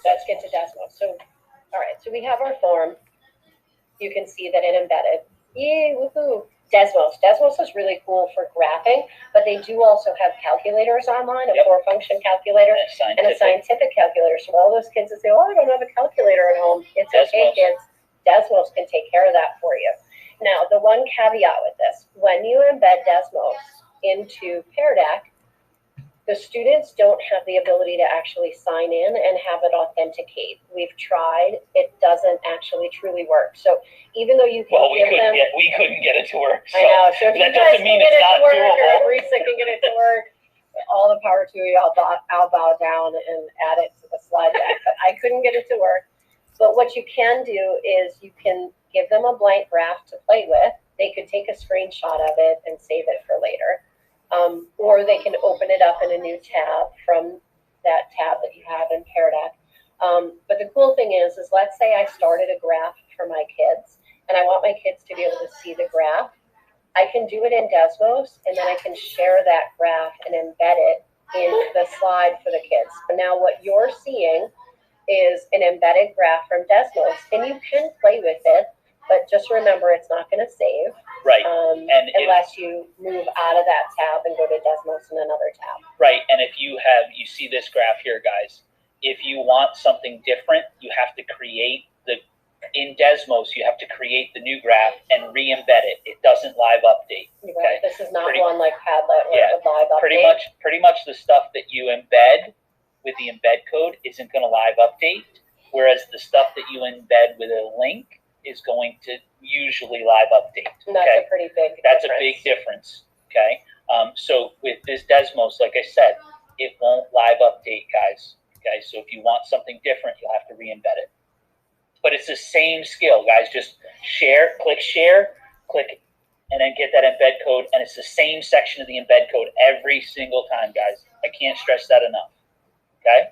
let's get to Desmos. So, all right, so we have our form. You can see that it embedded. Yay, woohoo! Desmos is really cool for graphing, but they do also have calculators online, a four-function calculator and a scientific calculator. So all those kids that say, "Oh, I don't have a calculator at home," it's okay, kids. Desmos can take care of that for you. Now, the one caveat with this, when you embed Desmos into Pear Deck, the students don't have the ability to actually sign in and have it authenticate. We've tried; it doesn't actually truly work. So even though you can we couldn't get it to work. So I know. So if that you guys doesn't mean can get it's it not to work, doable. or Risa can get it to work, all the power to you. I'll bow down and add it to the slide deck. But I couldn't get it to work. But what you can do is you can give them a blank graph to play with. They could take a screenshot of it and save it for later. Or they can open it up in a new tab from that tab that you have in Pear Deck. But the cool thing is let's say I started a graph for my kids, and I want my kids to be able to see the graph. I can do it in Desmos, and then I can share that graph and embed it in the slide for the kids. Now what you're seeing is an embedded graph from Desmos, and you can play with it, but just remember it's not going to save. Right. Unless you move out of that tab and go to Desmos in another tab. Right. And if you see this graph here, guys, if you want something different, you have to create in Desmos, you have to create the new graph and re-embed it. It doesn't live update. Okay. Right. This is not one like Padlet where it would live update. Pretty much the stuff that you embed with the embed code isn't going to live update, whereas the stuff that you embed with a link is going to usually live update. And that's a pretty big difference. That's a big difference. Okay. So with this Desmos, like I said, it won't live update, guys. Okay. So if you want something different, you'll have to re-embed it. But it's the same skill, guys. Just share, click, and then get that embed code. And it's the same section of the embed code every single time, guys. I can't stress that enough. Okay.